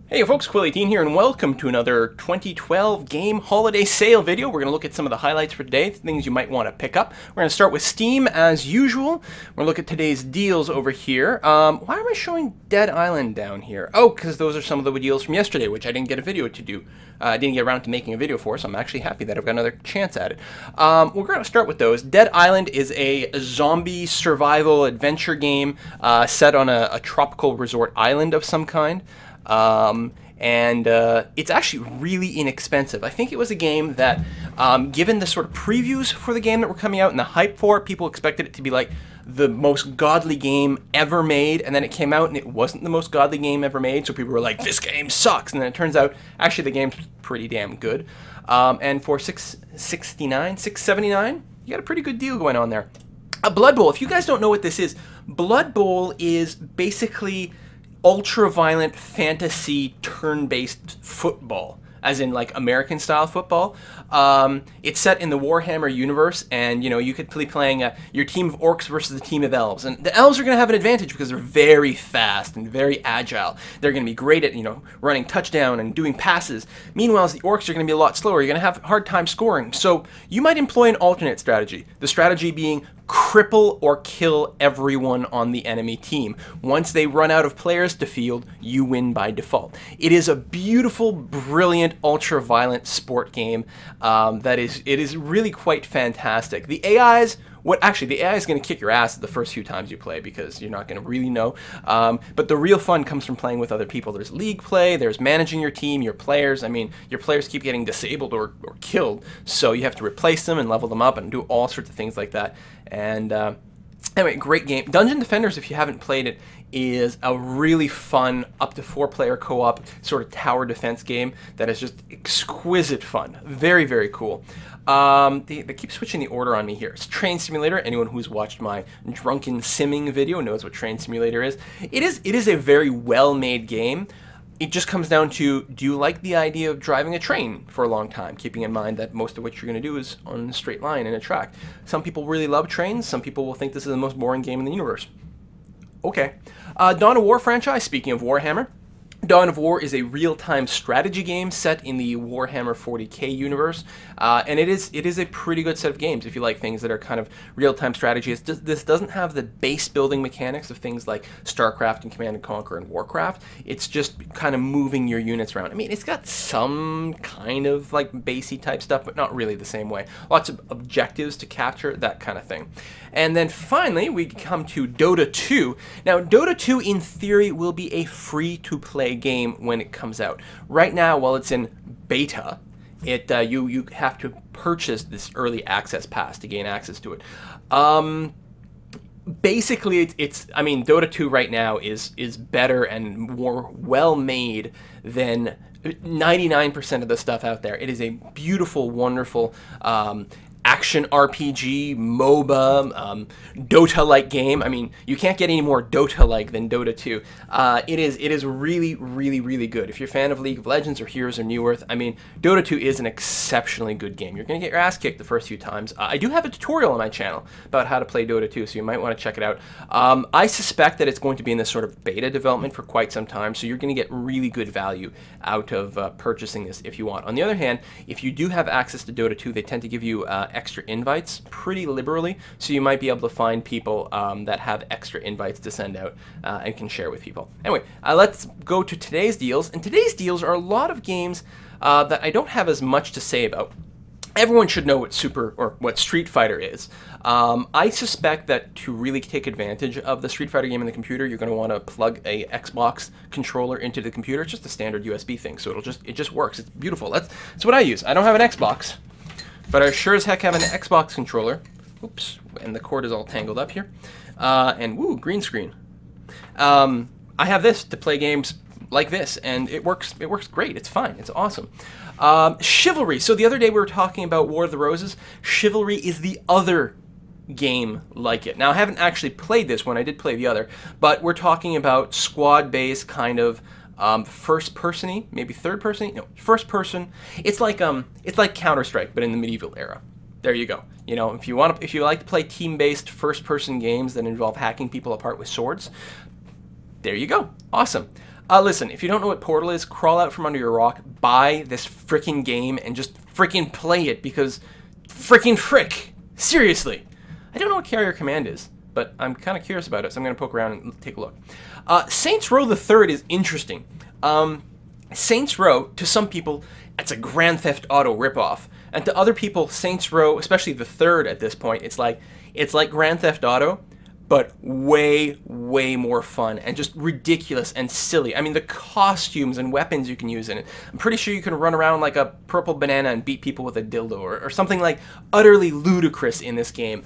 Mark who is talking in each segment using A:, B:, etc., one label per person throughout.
A: Hey folks, Quill18 here, and welcome to another 2012 game holiday sale video. We're going to look at some of the highlights for today, things you might want to pick up. We're going to start with Steam as usual. We're going to look at today's deals over here. Why am I showing Dead Island down here? Oh, because those are some of the deals from yesterday, which I didn't get a video to do. I didn't get around to making a video for, so I'm actually happy that I've got another chance at it. We're going to start with those. Dead Island is a zombie survival adventure game set on a tropical resort island of some kind. It's actually really inexpensive. I think it was a game that, given the sort of previews for the game that were coming out and the hype for it, people expected it to be like the most godly game ever made, and then it came out and it wasn't the most godly game ever made, so people were like, this game sucks, and then it turns out, actually the game's pretty damn good. And for $679, you got a pretty good deal going on there. Blood Bowl, if you guys don't know what this is, Blood Bowl is basically ultra-violent fantasy turn-based football, as in like American-style football. It's set in the Warhammer universe, and you know, you could be playing your team of orcs versus a team of elves, and the elves are going to have an advantage because they're very fast and very agile. They're going to be great at, you know, running touchdown and doing passes. Meanwhile, the orcs are going to be a lot slower. You're going to have a hard time scoring. So you might employ an alternate strategy. The strategy being cripple or kill everyone on the enemy team. Once they run out of players to field, you win by default. It is a beautiful, brilliant, ultra-violent sport game it is really quite fantastic. The AIs, the AI is going to kick your ass the first few times you play because you're not going to really know. But the real fun comes from playing with other people. There's league play, there's managing your team, your players. I mean, your players keep getting disabled or killed, so you have to replace them and level them up and do all sorts of things like that. And anyway, great game. Dungeon Defenders, if you haven't played it, is a really fun up to 4-player co-op sort of tower defense game that is just exquisite fun. Very, very cool. They keep switching the order on me here. It's Train Simulator. Anyone who's watched my drunken simming video knows what Train Simulator is. It is a very well-made game. It just comes down to, do you like the idea of driving a train for a long time, keeping in mind that most of what you're going to do is on a straight line in a track. Some people really love trains. Some people will think this is the most boring game in the universe. Okay. Dawn of War franchise, speaking of Warhammer. Dawn of War is a real-time strategy game set in the Warhammer 40k universe, and it is a pretty good set of games if you like things that are kind of real-time strategy. This doesn't have the base building mechanics of things like StarCraft and Command & Conquer and Warcraft. It's just kind of moving your units around. I mean, it's got some kind of like basey type stuff, but not really the same way. Lots of objectives to capture, that kind of thing. And then finally, we come to Dota 2. Now, Dota 2, in theory, will be a free-to-play game when it comes out. Right now, while it's in beta, you have to purchase this early access pass to gain access to it. Basically, I mean, Dota 2 right now is better and more well-made than 99% of the stuff out there. It is a beautiful, wonderful action RPG, MOBA, Dota-like game. I mean, you can't get any more Dota-like than Dota 2. It is really, really, really good. If you're a fan of League of Legends or Heroes of New Earth, I mean, Dota 2 is an exceptionally good game. You're going to get your ass kicked the first few times. I do have a tutorial on my channel about how to play Dota 2, so you might want to check it out. I suspect that it's going to be in this sort of beta development for quite some time, so you're going to get really good value out of purchasing this if you want. On the other hand, if you do have access to Dota 2, they tend to give you extra invites pretty liberally, so you might be able to find people that have extra invites to send out and can share with people. Anyway, let's go to today's deals, and today's deals are a lot of games that I don't have as much to say about. Everyone should know what what Street Fighter is. I suspect that to really take advantage of the Street Fighter game in the computer, you're going to want to plug a Xbox controller into the computer. It's just a standard USB thing, so it just works. It's beautiful. That's what I use. I don't have an Xbox, but I sure as heck have an Xbox controller. Oops, and the cord is all tangled up here. And woo, green screen. I have this to play games like this, and it works great. It's fine. It's awesome. Chivalry. So the other day we were talking about War of the Roses. Chivalry is the other game like it. Now, I haven't actually played this one. I did play the other, but we're talking about squad-based kind of first-person-y, maybe third-person-y? No, first-person. It's like Counter-Strike, but in the medieval era. There you go. You know, if you like to play team-based first-person games that involve hacking people apart with swords, there you go. Awesome. Listen, if you don't know what Portal is, crawl out from under your rock, buy this freaking game, and just freaking play it, because freaking frick. Seriously. I don't know what Carrier Command is, but I'm kind of curious about it, so I'm going to poke around and take a look. Saints Row the Third is interesting. Saints Row, to some people, it's a Grand Theft Auto ripoff. And to other people, Saints Row, especially the third at this point, it's like Grand Theft Auto, but way, way more fun and just ridiculous and silly. I mean, the costumes and weapons you can use in it. I'm pretty sure you can run around like a purple banana and beat people with a dildo, or something like utterly ludicrous in this game.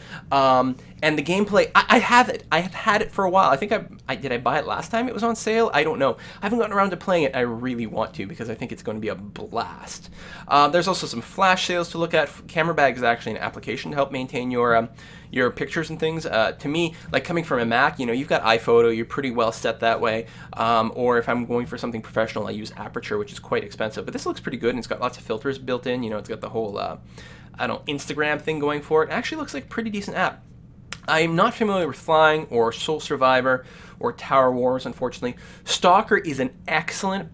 A: And the gameplay, I have it. I have had it for a while. I think did I buy it last time it was on sale? I don't know. I haven't gotten around to playing it. I really want to, because I think it's going to be a blast. There's also some flash sales to look at. Camera Bag is actually an application to help maintain your pictures and things. To me, like coming from a Mac, you know, you've got iPhoto, you're pretty well set that way. Or if I'm going for something professional, I use Aperture, which is quite expensive. But this looks pretty good, and it's got lots of filters built in. You know, it's got the whole, I don't know, Instagram thing going for it. It actually looks like a pretty decent app. I'm not familiar with Flying or Soul Survivor or Tower Wars, unfortunately. Stalker is an excellent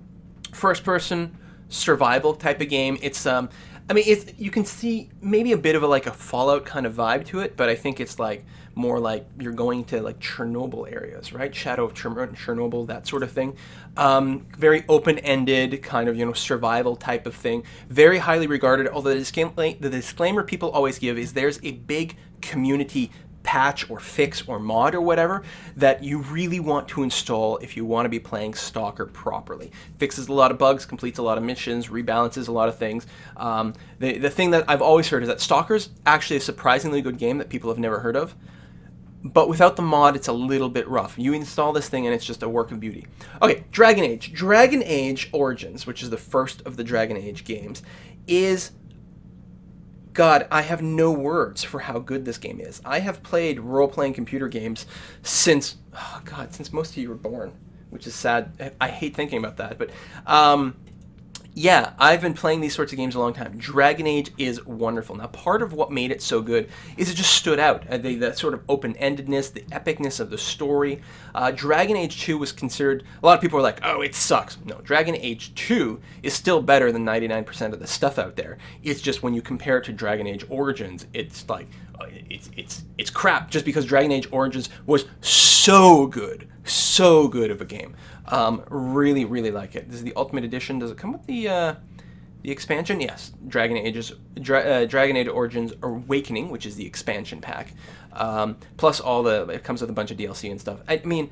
A: first-person survival type of game. It's I mean, you can see maybe a bit of a Fallout kind of vibe to it, but I think it's like more like you're going to like Chernobyl areas, right? Shadow of Chernobyl, that sort of thing. Very open-ended kind of, you know, survival type of thing. Very highly regarded, although the disclaimer people always give is there's a big community patch or fix or mod or whatever that you really want to install if you want to be playing Stalker properly. Fixes a lot of bugs, completes a lot of missions, rebalances a lot of things. The thing that I've always heard is that Stalker's actually a surprisingly good game that people have never heard of, but without the mod it's a little bit rough. You install this thing and it's just a work of beauty. Okay, Dragon Age. Dragon Age Origins, which is the first of the Dragon Age games, is... God, I have no words for how good this game is. I have played role-playing computer games since, oh God, since most of you were born, which is sad. I hate thinking about that, but yeah, I've been playing these sorts of games a long time. Dragon Age is wonderful. Now, part of what made it so good is it just stood out. The sort of open-endedness, the epicness of the story. Dragon Age 2 was considered, a lot of people were like, oh, it sucks. No, Dragon Age 2 is still better than 99% of the stuff out there. It's just when you compare it to Dragon Age Origins, it's like, it's crap, just because Dragon Age Origins was so good of a game. Really, really like it. This is the Ultimate Edition. Does it come with the expansion? Yes. Dragon Age Origins Awakening, which is the expansion pack. Plus it comes with a bunch of DLC and stuff. I mean,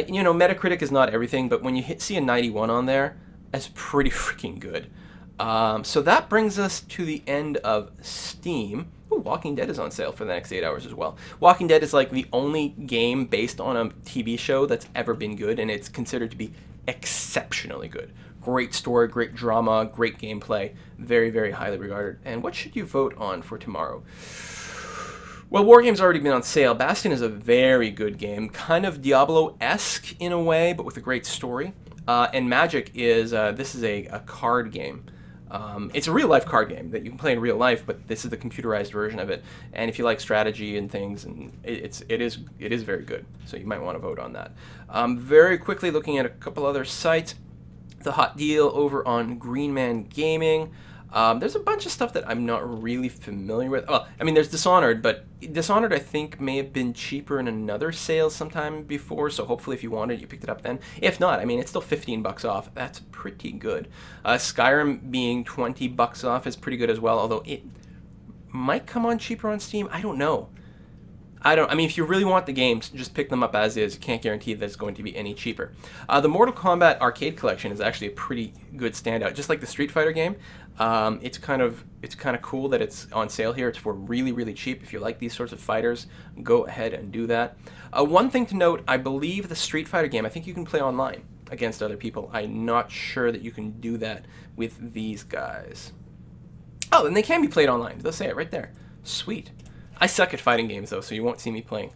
A: you know, Metacritic is not everything, but when you see a 91 on there, that's pretty freaking good. So that brings us to the end of Steam. Ooh, Walking Dead is on sale for the next 8 hours as well. Walking Dead is like the only game based on a TV show that's ever been good, and it's considered to be exceptionally good. Great story, great drama, great gameplay, very, very highly regarded. And what should you vote on for tomorrow? Well, Wargame's already been on sale. Bastion is a very good game, kind of Diablo-esque in a way, but with a great story. And Magic is, this is a card game. It's a real-life card game that you can play in real life, but this is the computerized version of it. And if you like strategy and things, and it is very good. So you might want to vote on that. Very quickly, looking at a couple other sites, the hot deal over on Green Man Gaming. There's a bunch of stuff that I'm not really familiar with. Well, I mean, there's Dishonored, but Dishonored I think may have been cheaper in another sale sometime before, so hopefully if you wanted it, you picked it up then. If not, I mean, it's still 15 bucks off. That's pretty good. Skyrim being 20 bucks off is pretty good as well, although it might come on cheaper on Steam. I don't know. I mean, if you really want the games, just pick them up as is. You can't guarantee that it's going to be any cheaper. The Mortal Kombat Arcade Collection is actually a pretty good standout. Just like the Street Fighter game, it's kind of cool that it's on sale here. It's for really, really cheap. If you like these sorts of fighters, go ahead and do that. One thing to note, I believe the Street Fighter game, I think you can play online against other people. I'm not sure that you can do that with these guys. Oh, and they can be played online. They'll say it right there. Sweet. I suck at fighting games, though, so you won't see me playing.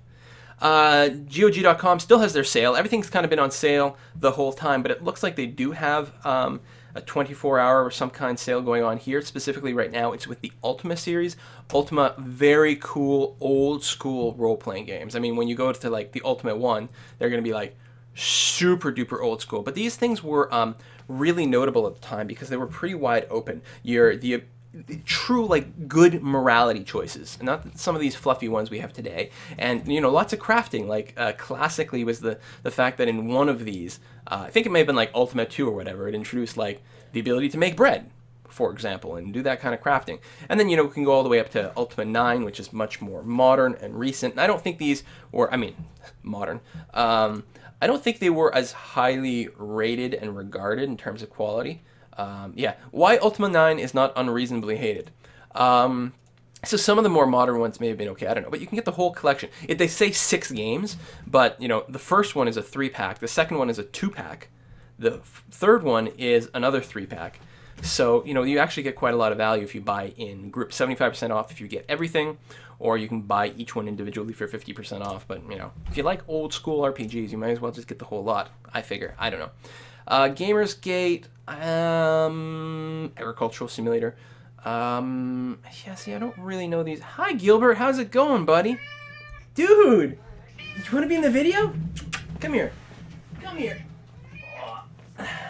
A: GOG.com still has their sale. Everything's kind of been on sale the whole time, but it looks like they do have a 24-hour or some kind sale going on here. Specifically right now, it's with the Ultima series. Ultima, very cool, old-school role-playing games. I mean, when you go to, like, the Ultimate one, they're going to be, like, super duper old school. But these things were really notable at the time because they were pretty wide open. The true like good morality choices, not some of these fluffy ones we have today. And you know, lots of crafting. Like classically was the fact that in one of these, I think it may have been like Ultima 2 or whatever, it introduced like the ability to make bread, for example, and do that kind of crafting. And then, you know, we can go all the way up to Ultima 9, which is much more modern and recent. And I don't think these were, I mean, modern. I don't think they were as highly rated and regarded in terms of quality. Yeah, why Ultima 9 is not unreasonably hated. So some of the more modern ones may have been okay, I don't know, but you can get the whole collection. They say 6 games, but, you know, the first one is a 3-pack, the second one is a 2-pack, the third one is another 3-pack. So, you know, you actually get quite a lot of value if you buy in group, 75% off if you get everything, or you can buy each one individually for 50% off. But, you know, if you like old school RPGs, you might as well just get the whole lot, I figure. I don't know. Gamersgate, Agricultural Simulator. Yeah, see, I don't really know these. Hi, Gilbert. How's it going, buddy? Dude, you want to be in the video? Come here. Come here.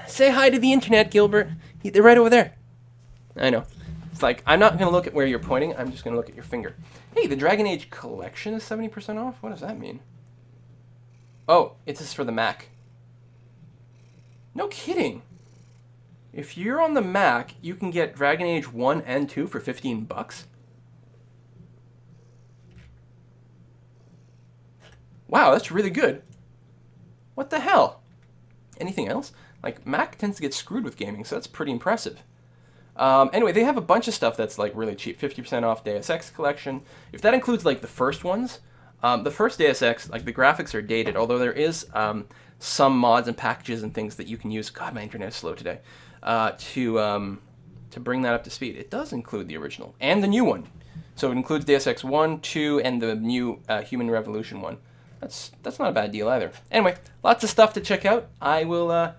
A: Say hi to the internet, Gilbert. They're right over there. I know. It's like, I'm not going to look at where you're pointing. I'm just going to look at your finger. Hey, the Dragon Age Collection is 70% off? What does that mean? Oh, it's just for the Mac. No kidding. If you're on the Mac, you can get Dragon Age 1 and 2 for 15 bucks. Wow, that's really good. What the hell? Anything else? Like, Mac tends to get screwed with gaming, so that's pretty impressive. Anyway, they have a bunch of stuff that's, like, really cheap. 50% off Deus Ex Collection. If that includes, like, the first ones, the first Deus Ex, like, the graphics are dated, although there is some mods and packages and things that you can use. God, my internet is slow today. To bring that up to speed. It does include the original and the new one. So it includes Deus Ex 1, 2, and the new Human Revolution one. That's not a bad deal either. Anyway, lots of stuff to check out. I will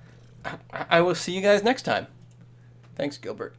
A: see you guys next time. Thanks, Gilbert.